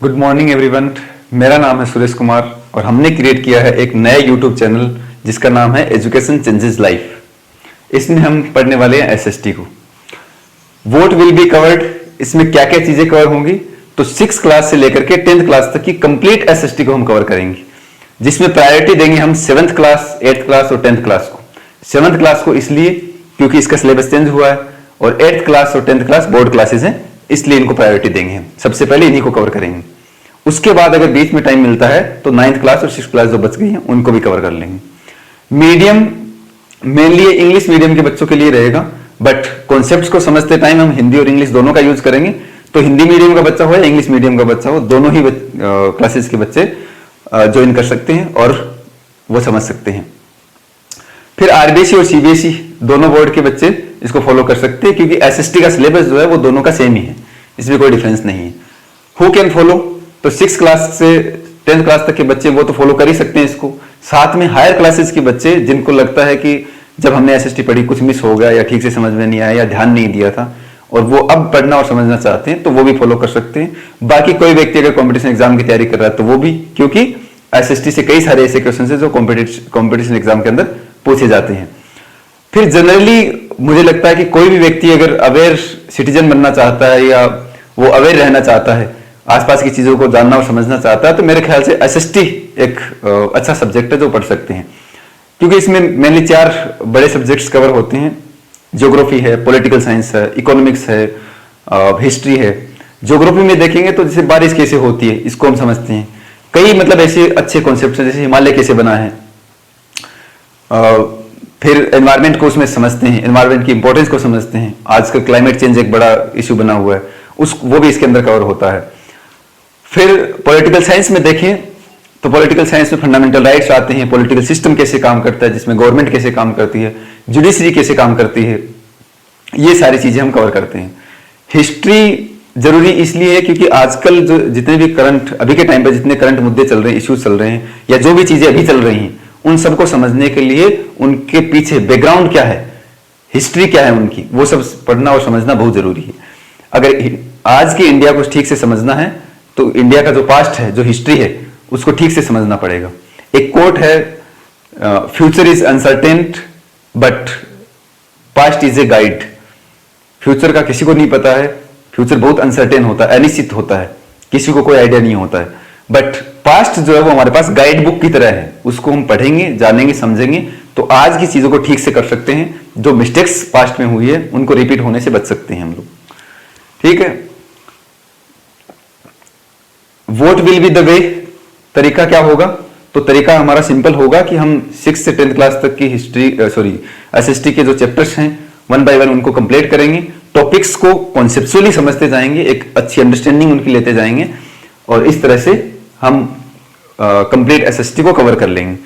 Good morning everyone. मेरा नाम है सुरेश कुमार और हमने क्रिएट किया है एक नया यूट्यूब चैनल जिसका नाम है एजुकेशन चेंजेस लाइफ। इसमें हम पढ़ने वाले हैं एसएसटी को। व्हाट विल बी कवर्ड, इसमें क्या क्या चीजें कवर होंगी, तो 6 क्लास से लेकर के 10th क्लास तक की कंप्लीट एसएसटी को हम कवर करेंगे, जिसमें प्रायोरिटी देंगे हम 7th क्लास, 8th क्लास और 10th क्लास को। 7th क्लास को इसलिए क्योंकि इसका सिलेबस चेंज हुआ है और 8th क्लास और 10th क्लास बोर्ड क्लासेस हैं, इसलिए इनको प्रायोरिटी देंगे हम। सबसे पहले इन्हीं को कवर करेंगे। उसके बाद अगर बीच में टाइम मिलता है तो 9th क्लास और 6th क्लास जो बच गई हैं उनको भी कवर कर लेंगे। मीडियम मेनली इंग्लिश मीडियम के बच्चों के लिए रहेगा, बट कॉन्सेप्ट्स को समझते टाइम हम हिंदी और इंग्लिश दोनों का यूज करेंगे। तो हिंदी मीडियम का बच्चा हो या इंग्लिश मीडियम का बच्चा हो, दोनों ही क्लासेस के बच्चे ज्वाइन कर सकते हैं और वो समझ सकते हैं। फिर आरबीएसई और सीबीएसई दोनों बोर्ड के बच्चे इसको फॉलो कर सकते हैं, क्योंकि एसएसटी का सिलेबस जो है वो दोनों का सेम ही है, इसमें कोई डिफरेंस नहीं है। हु कैन फॉलो, तो 6 क्लास से 10th क्लास तक के बच्चे वो तो फॉलो कर ही सकते हैं इसको। साथ में हायर क्लासेस के बच्चे जिनको लगता है कि जब हमने एसएसटी पढ़ी कुछ मिस हो गया या ठीक से समझ में नहीं आया या ध्यान नहीं दिया था और वो अब पढ़ना और समझना चाहते हैं, तो वो भी फॉलो कर सकते हैं। बाकी कोई व्यक्ति अगर कॉम्पिटिशन एग्जाम की तैयारी कर रहा है तो वो भी, क्योंकि एसएसटी से कई सारे ऐसे क्वेश्चन है जो कॉम्पिटिशन एग्जाम के अंदर पूछे जाते हैं। फिर जनरली मुझे लगता है कि कोई भी व्यक्ति अगर अवेयर सिटीजन बनना चाहता है या वो अवेयर रहना चाहता है, आसपास की चीजों को जानना और समझना चाहता है, तो मेरे ख्याल से एसएसटी एक अच्छा सब्जेक्ट है जो पढ़ सकते हैं, क्योंकि इसमें मेनली 4 बड़े सब्जेक्ट्स कवर होते हैं। ज्योग्राफी है, पॉलिटिकल साइंस है, इकोनॉमिक्स है, हिस्ट्री है। ज्योग्राफी में देखेंगे तो जैसे बारिश कैसे होती है इसको हम समझते हैं। कई मतलब ऐसे अच्छे कॉन्सेप्ट हैं, जैसे हिमालय कैसे बना है। फिर एनवायरमेंट को उसमें समझते हैं, एनवायरमेंट की इंपॉर्टेंस को समझते हैं। आजकल क्लाइमेट चेंज एक बड़ा इश्यू बना हुआ है, वो भी इसके अंदर कवर होता है। फिर पॉलिटिकल साइंस में देखें तो पॉलिटिकल साइंस में फंडामेंटल राइट्स आते हैं, पॉलिटिकल सिस्टम कैसे काम करता है, जिसमें गवर्नमेंट कैसे काम करती है, जुडिशरी कैसे काम करती है, ये सारी चीजें हम कवर करते हैं। हिस्ट्री जरूरी इसलिए है क्योंकि आजकल जो जितने भी करंट अभी के टाइम पर जितने करंट मुद्दे चल रहे हैं, इश्यूज चल रहे हैं, या जो भी चीजें अभी चल रही हैं, उन सबको समझने के लिए उनके पीछे बैकग्राउंड क्या है, हिस्ट्री क्या है उनकी, वो सब पढ़ना और समझना बहुत जरूरी है। अगर आज की इंडिया को ठीक से समझना है तो इंडिया का जो पास्ट है, जो हिस्ट्री है, उसको ठीक से समझना पड़ेगा। एक कोट है, future is uncertain but past is a guide. Future का किसी को नहीं पता है, फ्यूचर बहुत अनसर्टेन होता है, अनिश्चित होता है, किसी को कोई आइडिया नहीं होता है। बट पास्ट जो है वो हमारे पास गाइड बुक की तरह है, उसको हम पढ़ेंगे, जानेंगे, समझेंगे तो आज की चीजों को ठीक से कर सकते हैं। जो मिस्टेक्स पास्ट में हुई है उनको रिपीट होने से बच सकते हैं हम लोग। ठीक है। What will be the way, तरीका क्या होगा, तो तरीका हमारा सिंपल होगा कि हम 6 से 10th क्लास तक की एसएसटी के जो चैप्टर्स हैं 1 बाय 1 उनको कंप्लीट करेंगे। टॉपिक्स को कॉन्सेप्चुअली समझते जाएंगे, एक अच्छी अंडरस्टैंडिंग उनकी लेते जाएंगे और इस तरह से हम कंप्लीट एसएसटी को कवर कर लेंगे।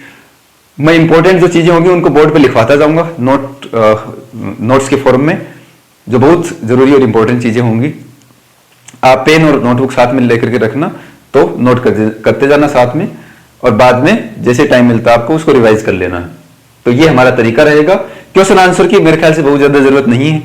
मैं इंपॉर्टेंट जो चीजें होंगी उनको बोर्ड पे लिखवाता जाऊंगा नोट्स के फॉर्म में, जो बहुत जरूरी और इंपॉर्टेंट चीजें होंगी। आप पेन और नोटबुक साथ में लेकर के रखना, तो नोट करते जाना साथ में, और बाद में जैसे टाइम मिलता है आपको उसको रिवाइज कर लेना है। तो ये हमारा तरीका रहेगा। क्वेश्चन आंसर की मेरे ख्याल से बहुत ज्यादा जरूरत नहीं है,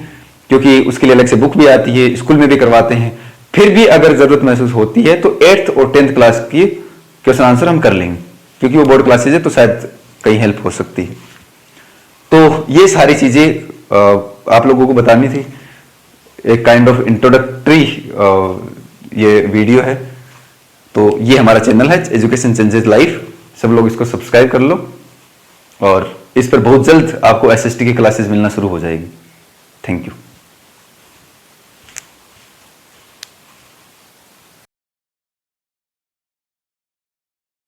क्योंकि उसके लिए अलग से बुक भी आती है, स्कूल में भी करवाते हैं। फिर भी अगर जरूरत महसूस होती है तो 8th और 10th क्लास की क्वेश्चन आंसर हम कर लेंगे, क्योंकि वो बोर्ड क्लासेज है तो शायद कहीं हेल्प हो सकती है। तो ये सारी चीजें आप लोगों को बतानी थी। एक काइंड ऑफ इंट्रोडक्टरी ये वीडियो है। तो ये हमारा चैनल है एजुकेशन चेंजेस लाइफ, सब लोग इसको सब्सक्राइब कर लो और इस पर बहुत जल्द आपको एसएसटी की क्लासेस मिलना शुरू हो जाएगी। Thank you.